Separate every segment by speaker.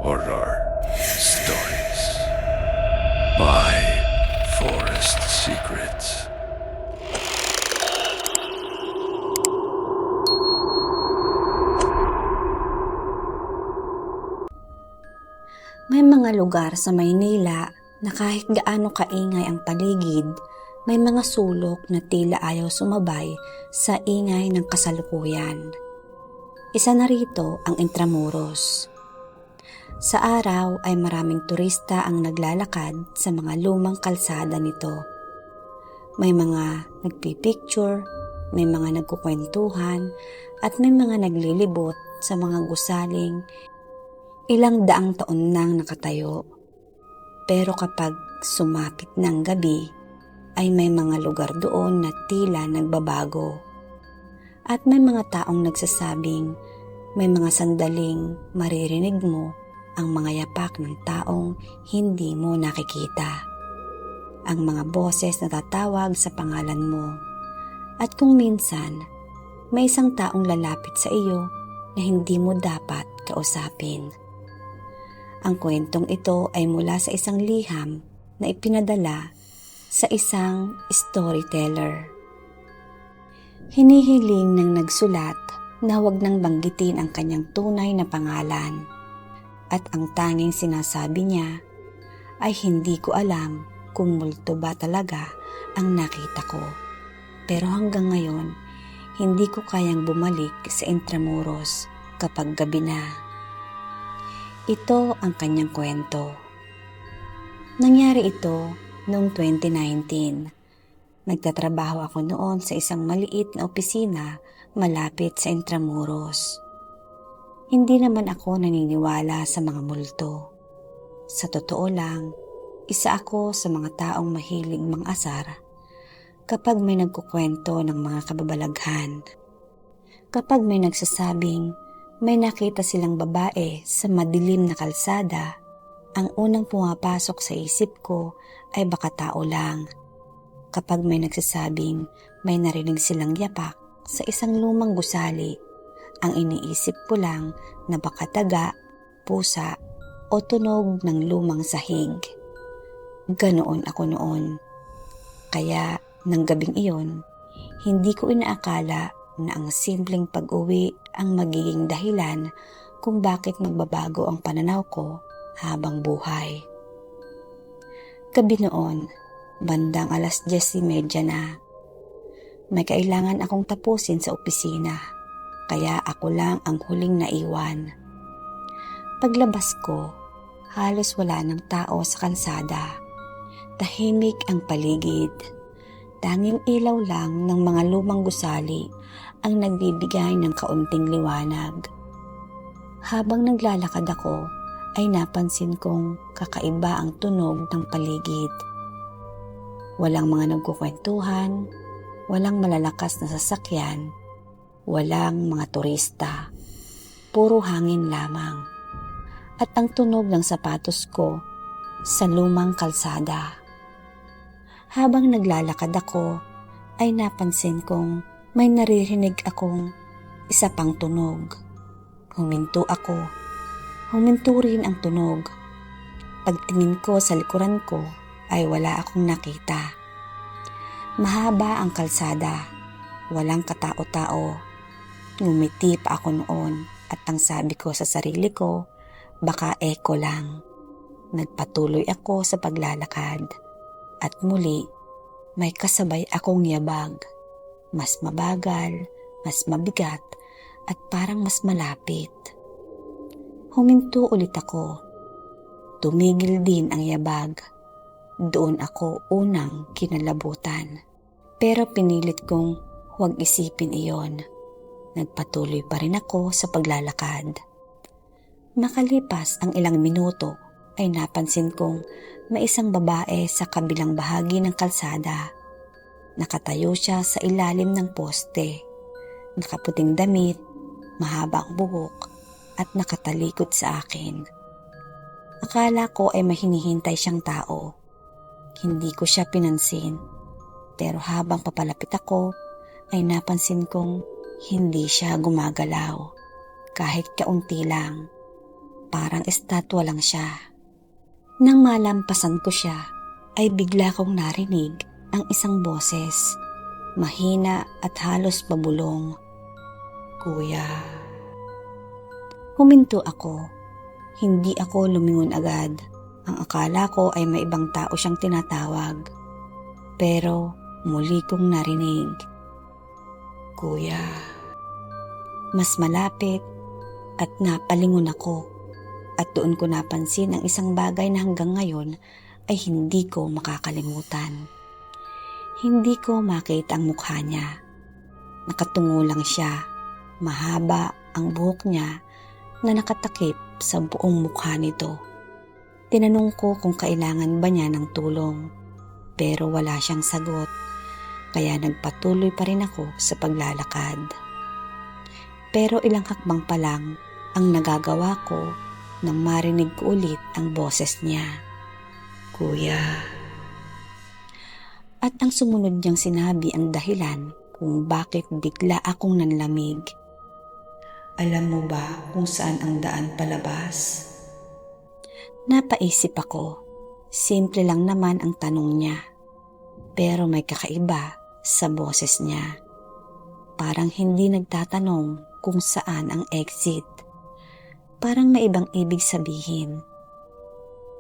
Speaker 1: Horror Stories by Forest Secrets.
Speaker 2: May mga lugar sa Maynila na kahit gaano kaingay ang paligid, may mga sulok na tila ayaw sumabay sa ingay ng kasalukuyan. Isa na rito ang Intramuros. Sa araw ay maraming turista ang naglalakad sa mga lumang kalsada nito. May mga nagpipicture, may mga nagkukwentuhan, at may mga naglilibot sa mga gusaling ilang daang taon nang nakatayo. Pero kapag sumapit ng gabi, ay may mga lugar doon na tila nagbabago. At may mga taong nagsasabing may mga sandaling maririnig mo ang mga yapak ng taong hindi mo nakikita. Ang mga boses na tatawag sa pangalan mo. At kung minsan, may isang taong lalapit sa iyo na hindi mo dapat kausapin. Ang kwentong ito ay mula sa isang liham na ipinadala sa isang storyteller. Hinihiling ng nagsulat na huwag nang banggitin ang kanyang tunay na pangalan. At ang tanging sinasabi niya ay hindi ko alam kung multo ba talaga ang nakita ko. Pero hanggang ngayon, hindi ko kayang bumalik sa Intramuros kapag gabi na. Ito ang kanyang kwento. Nangyari ito noong 2019. Nagtatrabaho ako noon sa isang maliit na opisina malapit sa Intramuros. Hindi naman ako naniniwala sa mga multo. Sa totoo lang, isa ako sa mga taong mahilig mang-asar kapag may nagkukwento ng mga kababalaghan. Kapag may nagsasabing may nakita silang babae sa madilim na kalsada, ang unang pumapasok sa isip ko ay baka tao lang. Kapag may nagsasabing may narinig silang yapak sa isang lumang gusali, ang iniisip ko lang na baka daga, pusa o tunog ng lumang sahig. Ganoon ako noon. Kaya nang gabing iyon, hindi ko inaakala na ang simpleng pag-uwi ang magiging dahilan kung bakit magbabago ang pananaw ko habang buhay. Gabi noon, bandang 10:30 na. May kailangan akong tapusin sa opisina, kaya ako lang ang huling naiwan. Paglabas ko, halos wala ng tao sa kalsada. Tahimik ang paligid. Tanging ilaw lang ng mga lumang gusali ang nagbibigay ng kaunting liwanag. Habang naglalakad ako, ay napansin kong kakaiba ang tunog ng paligid. Walang mga nagkukwentuhan, walang malalakas na sasakyan, walang mga turista. Puro hangin lamang. At ang tunog ng sapatos ko sa lumang kalsada. Habang naglalakad ako, ay napansin kong may naririnig akong isa pang tunog. Huminto ako. Huminto rin ang tunog. Pagtingin ko sa likuran ko ay wala akong nakita. Mahaba ang kalsada. Walang katao-tao. Ngumiti pa ako noon at ang sabi ko sa sarili ko, baka echo lang. Nagpatuloy ako sa paglalakad. At muli, may kasabay akong yabag. Mas mabagal, mas mabigat, at parang mas malapit. Huminto ulit ako. Tumigil din ang yabag. Doon ako unang kinalabutan. Pero pinilit kong huwag isipin iyon. Nagpatuloy pa rin ako sa paglalakad. Makalipas ang ilang minuto, ay napansin kong may isang babae sa kabilang bahagi ng kalsada. Nakatayo siya sa ilalim ng poste. Nakaputing damit, mahaba ang buhok, at nakatalikod sa akin. Akala ko ay may hinihintay siyang tao. Hindi ko siya pinansin. Pero habang papalapit ako, ay napansin kong hindi siya gumagalaw. Kahit kaunti lang. parang estatwa lang siya. Nang malampasan ko siya, ay bigla kong narinig ang isang boses, mahina at halos pabulong. "Kuya." Huminto ako. Hindi ako lumingon agad. Ang akala ko ay may ibang tao siyang tinatawag. Pero muli kong narinig, "Kuya." Mas malapit at napalingon ako. At doon ko napansin ang isang bagay na hanggang ngayon ay hindi ko makakalimutan. Hindi ko makita ang mukha niya. Nakatungo lang siya. Mahaba ang buhok niya na nakatakip sa buong mukha nito. Tinanong ko kung kailangan ba niya ng tulong, pero wala siyang sagot, kaya nagpatuloy pa rin ako sa paglalakad. Pero ilang hakbang pa lang ang nagagawa ko nang marinig ko ulit ang boses niya, "Kuya." At ang sumunod niyang sinabi ang dahilan kung bakit bigla akong nanlamig. "Alam mo ba kung saan ang daan palabas?" Napaisip ako. Simple lang naman ang tanong niya. Pero may kakaiba sa boses niya. Parang hindi nagtatanong kung saan ang exit. Parang may ibang ibig sabihin.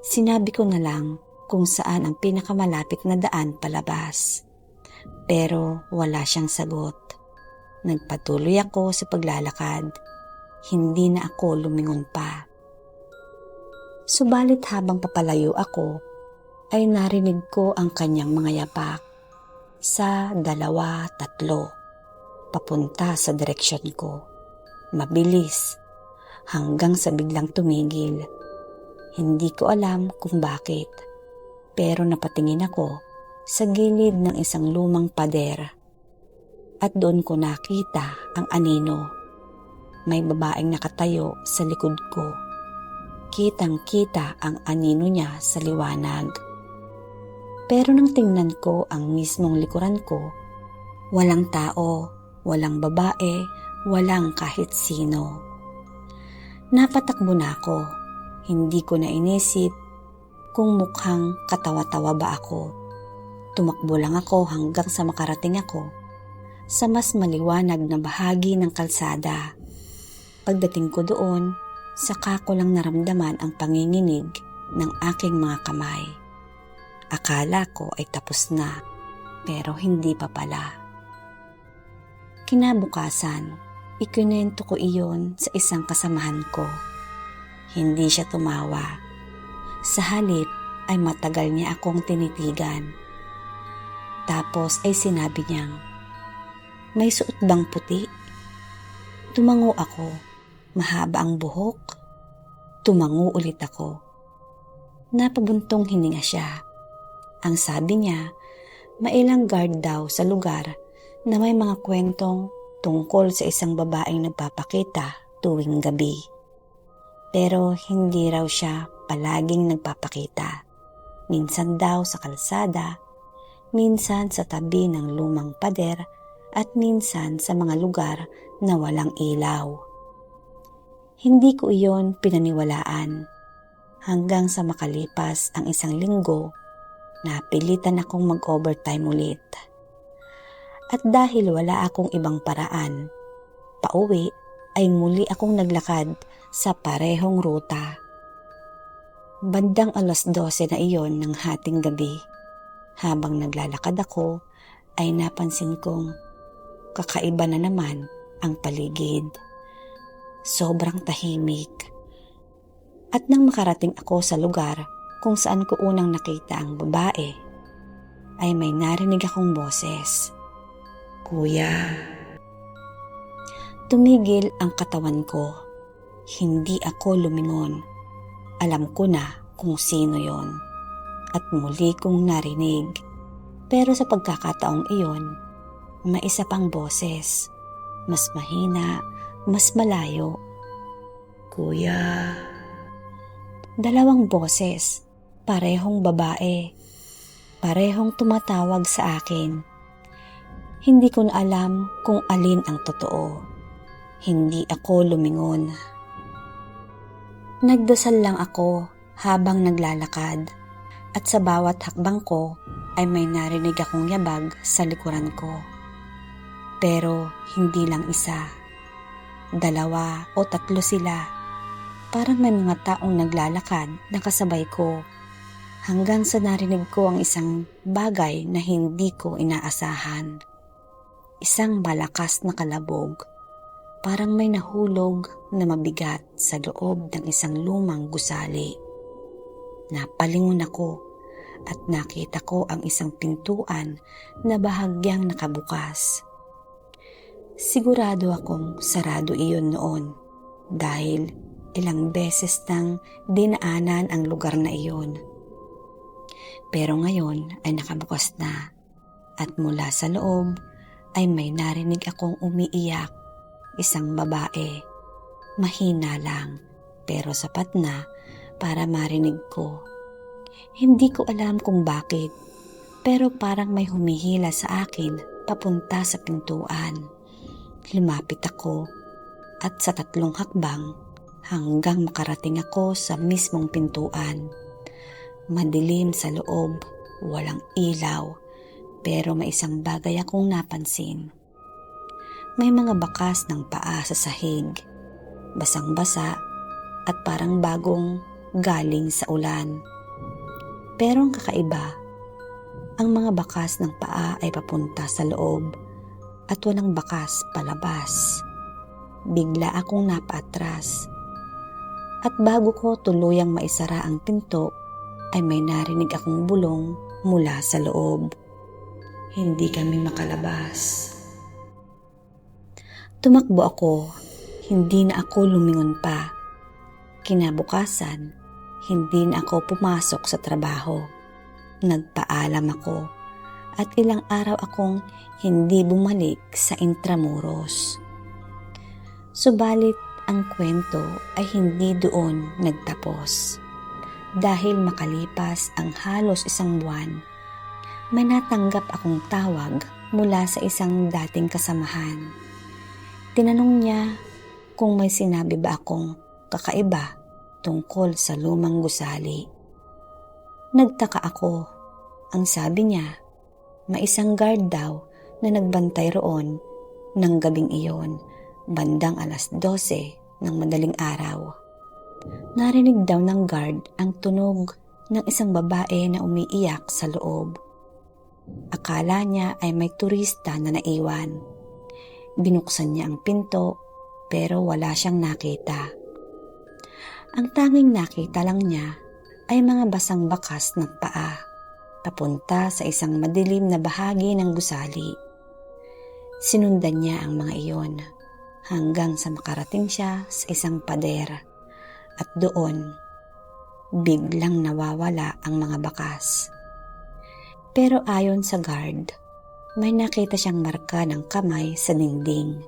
Speaker 2: Sinabi ko na lang kung saan ang pinakamalapit na daan palabas. Pero wala siyang sagot. Nagpatuloy ako sa paglalakad. Hindi na ako lumingon pa. Subalit habang papalayo ako, ay narinig ko ang kanyang mga yapak. 1, 2, 3. Papunta sa direksyon ko. Mabilis. Hanggang sa biglang tumigil. Hindi ko alam kung bakit. Pero napatingin ako sa gilid ng isang lumang pader. At doon ko nakita ang anino. May babaeng nakatayo sa likod ko. Kitang-kita ang anino niya sa liwanag. Pero nang tingnan ko ang mismong likuran ko, walang tao, walang babae, walang kahit sino. Napatakbo na ako. Hindi ko na inisip kung mukhang katawa-tawa ba ako. Tumakbo lang ako hanggang sa makarating ako sa mas maliwanag na bahagi ng kalsada. Pagdating ko doon, saka ko lang naramdaman ang panginginig ng aking mga kamay. Akala ko ay tapos na, pero hindi pa pala. Kinabukasan, ikinento ko iyon sa isang kasamahan ko. Hindi siya tumawa. Sa halip ay matagal niya akong tinitigan. Tapos ay sinabi niyang, "May suot bang puti?" Tumango ako. Mahaba ang buhok. Tumango ulit ako. Napabuntong hininga siya. Ang sabi niya, mailang guard daw sa lugar na may mga kwentong tungkol sa isang babaeng nagpapakita tuwing gabi. Pero hindi raw siya palaging nagpapakita. Minsan daw sa kalsada, minsan sa tabi ng lumang pader, at minsan sa mga lugar na walang ilaw. Hindi ko iyon pinaniwalaan. Hanggang sa makalipas ang isang linggo, napilitan akong mag-overtime ulit. At dahil wala akong ibang paraan, pauwi ay muli akong naglakad sa parehong ruta. Bandang 12:00 na iyon ng hating gabi. Habang naglalakad ako, ay napansin kong kakaiba na naman ang paligid. Sobrang tahimik. At nang makarating ako sa lugar kung saan ko unang nakita ang babae, ay may narinig akong boses, "Kuya." Tumigil ang katawan ko. Hindi ako lumingon. Alam ko na kung sino yon. At muli kong narinig. Pero sa pagkakataong iyon, may isa pang boses. Mas mahina, mas malayo. "Kuya." Dalawang boses, parehong babae, parehong tumatawag sa akin. Hindi ko na alam kung alin ang totoo. Hindi ako lumingon. Nagdasal lang ako habang naglalakad at sa bawat hakbang ko ay may narinig akong yabag sa likuran ko. Pero hindi lang isa, 2 o 3 sila. Parang may mga taong naglalakad na kasabay ko hanggang sa narinig ko ang isang bagay na hindi ko inaasahan. Isang malakas na kalabog. Parang may nahulog na mabigat sa loob ng isang lumang gusali. Napalingon ako at nakita ko ang isang pintuan na bahagyang nakabukas. Sigurado akong sarado iyon noon dahil ilang beses nang dinaanan ang lugar na iyon. Pero ngayon ay nakabukas na at mula sa loob ay may narinig akong umiiyak. Isang babae, mahina lang pero sapat na para marinig ko. Hindi ko alam kung bakit, pero parang may humihila sa akin papunta sa pintuan. Lumapit ako at sa 3 hakbang hanggang makarating ako sa mismong pintuan. Madilim sa loob, walang ilaw, pero may isang bagay akong napansin. May mga bakas ng paa sa sahig, basang-basa at parang bagong galing sa ulan. Pero ang kakaiba, ang mga bakas ng paa ay papunta sa loob at walang bakas palabas. Bigla akong napaatras at bago ko tuluyang maisara ang pinto ay may narinig akong bulong mula sa loob. Hindi kami makalabas. Tumakbo ako, hindi na ako lumingon pa. Kinabukasan, hindi na ako pumasok sa trabaho. Nagpaalam ako at ilang araw akong hindi bumalik sa Intramuros. Subalit ang kwento ay hindi doon nagtapos. Dahil makalipas ang halos 1 buwan, may natanggap akong tawag mula sa isang dating kasamahan. Tinanong niya kung may sinabi ba akong kakaiba tungkol sa lumang gusali. Nagtaka ako. Ang sabi niya, may isang guard daw na nagbantay roon ng gabing iyon, bandang 12:00 ng madaling araw. Narinig daw ng guard ang tunog ng isang babae na umiiyak sa loob. Akala niya ay may turista na naiwan. Binuksan niya ang pinto pero wala siyang nakita. Ang tanging nakita lang niya ay mga basang bakas ng paa papunta sa isang madilim na bahagi ng gusali. Sinundan niya ang mga iyon hanggang sa makarating siya sa isang pader at doon biglang nawawala ang mga bakas. Pero ayon sa guard, may nakita siyang marka ng kamay sa dingding.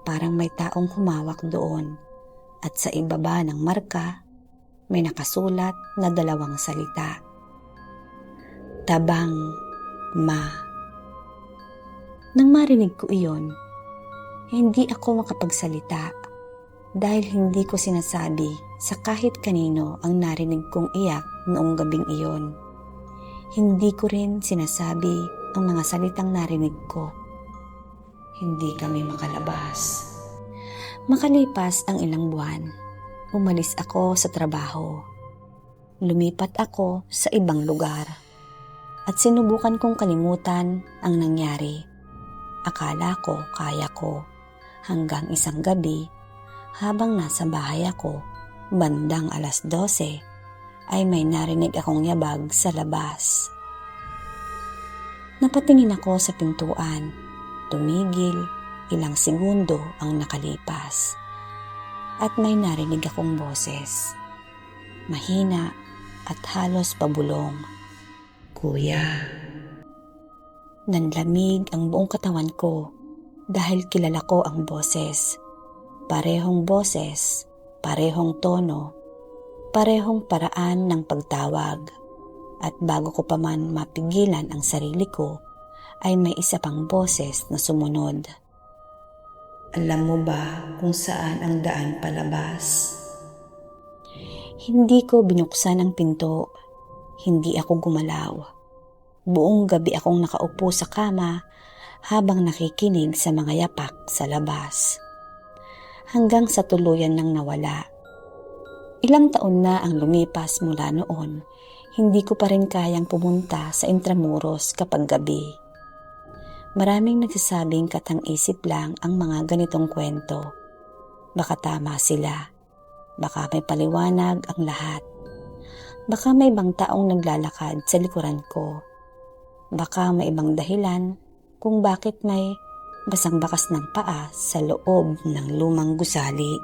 Speaker 2: Parang may taong humawak doon at sa ibaba ng marka may nakasulat na 2 salita. Tabang Ma. Nang marinig ko iyon, hindi ako makapagsalita dahil hindi ko sinasabi sa kahit kanino ang narinig kong iyak noong gabing iyon. Hindi ko rin sinasabi ang mga salitang narinig ko. Hindi kami makalabas. Makalipas ang ilang buwan, umalis ako sa trabaho. Lumipat ako sa ibang lugar at sinubukan kong kalimutan ang nangyari. Akala ko kaya ko hanggang isang gabi habang nasa bahay ako, bandang 12:00, ay may narinig akong yabag sa labas. Napatingin ako sa pintuan. Tumigil, ilang segundo ang nakalipas. At may narinig akong boses. Mahina at halos pabulong. Kuya. Nanlamig ang buong katawan ko dahil kilala ko ang boses. Parehong boses, parehong tono, parehong paraan ng pagtawag. At bago ko pa man mapigilan ang sarili ko, ay may isa pang boses na sumunod. Alam mo ba kung saan ang daan palabas? Hindi ko binuksan ang pinto. Hindi ako gumalaw. Buong gabi akong nakaupo sa kama habang nakikinig sa mga yapak sa labas. Hanggang sa tuluyan nang nawala. Ilang taon na ang lumipas mula noon, hindi ko pa rin kayang pumunta sa Intramuros kapag gabi. Maraming nagsasabing katang-isip lang ang mga ganitong kwento. Baka tama sila. Baka may paliwanag ang lahat. Baka may ibang taong naglalakad sa likuran ko. Baka may ibang dahilan kung bakit may basang-bakas ng paa sa loob ng lumang gusali.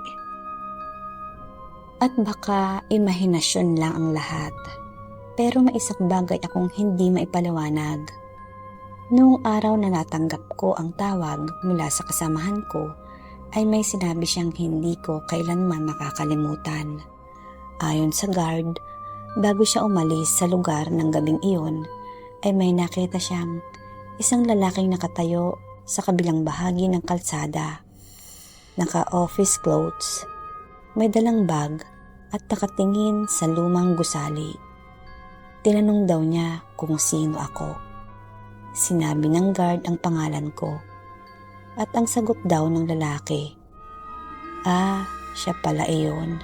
Speaker 2: At baka imahinasyon lang ang lahat. Pero may isang bagay akong hindi maipaliwanag. Noong araw na natanggap ko ang tawag mula sa kasamahan ko, ay may sinabi siyang hindi ko kailanman makakalimutan. Ayon sa guard, bago siya umalis sa lugar ng gabing iyon, ay may nakita siyang isang lalaking nakatayo sa kabilang bahagi ng kalsada. Naka-office clothes, may dalang bag at nakatingin sa lumang gusali. Tinanong daw niya kung sino ako. Sinabi ng guard ang pangalan ko at ang sagot daw ng lalaki, siya pala iyon.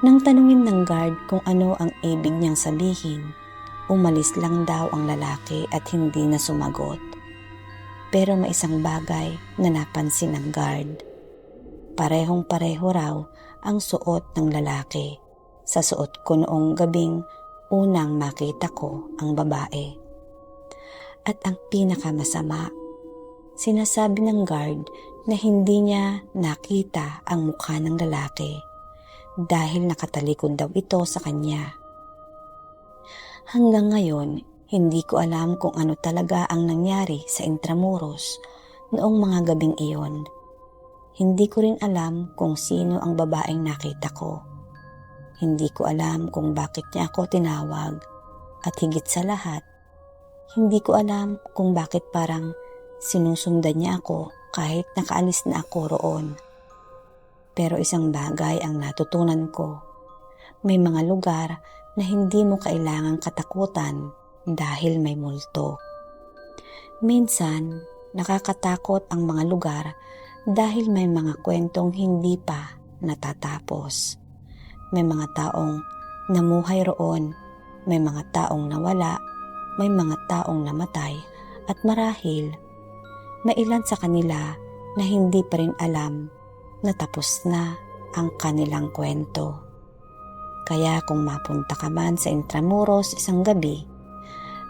Speaker 2: Nang tanungin ng guard kung ano ang ibig niyang sabihin, umalis lang daw ang lalaki at hindi na sumagot. Pero may isang bagay na napansin ng guard. Parehong-pareho raw ang suot ng lalaki sa suot ko noong gabing unang makita ko ang babae. At ang pinakamasama, sinasabi ng guard na hindi niya nakita ang mukha ng lalaki dahil nakatalikod daw ito sa kanya. Hanggang ngayon, hindi ko alam kung ano talaga ang nangyari sa Intramuros noong mga gabing iyon. Hindi ko rin alam kung sino ang babaeng nakita ko. Hindi ko alam kung bakit niya ako tinawag at higit sa lahat, hindi ko alam kung bakit parang sinusundan niya ako kahit nakaalis na ako roon. Pero isang bagay ang natutunan ko. May mga lugar na hindi mo kailangang katakutan dahil may multo. Minsan, nakakatakot ang mga lugar dahil may mga kwentong hindi pa natatapos. May mga taong namuhay roon, may mga taong nawala, may mga taong namatay, at marahil, may ilan sa kanila na hindi pa rin alam na tapos na ang kanilang kwento. Kaya kung mapunta ka man sa Intramuros isang gabi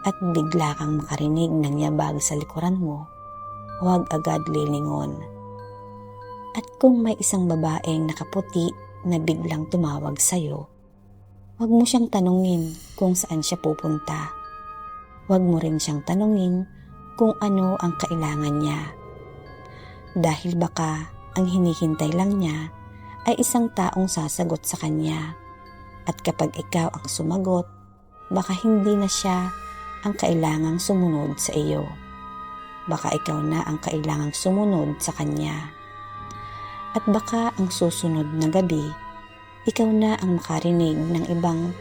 Speaker 2: at bigla kang makarinig ng yabag sa likuran mo, huwag agad lilingon. At kung may isang babaeng nakaputi na biglang tumawag sa'yo, huwag mo siyang tanungin kung saan siya pupunta. Huwag mo rin siyang tanungin kung ano ang kailangan niya. Dahil baka ang hinihintay lang niya ay isang taong sasagot sa kanya. At kapag ikaw ang sumagot, baka hindi na siya ang kailangang sumunod sa iyo. Baka ikaw na ang kailangang sumunod sa kanya. At baka ang susunod na gabi, ikaw na ang makarinig ng ibang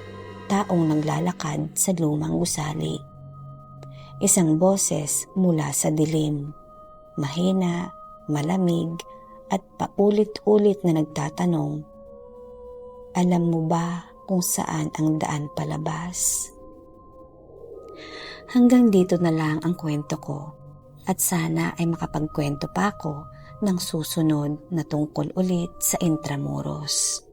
Speaker 2: taong naglalakad sa lumang gusali. Isang boses mula sa dilim, mahina, malamig, at paulit-ulit na nagtatanong, alam mo ba kung saan ang daan palabas? Hanggang dito na lang ang kwento ko at sana ay makapagkwento pa ako ng susunod na tungkol ulit sa Intramuros.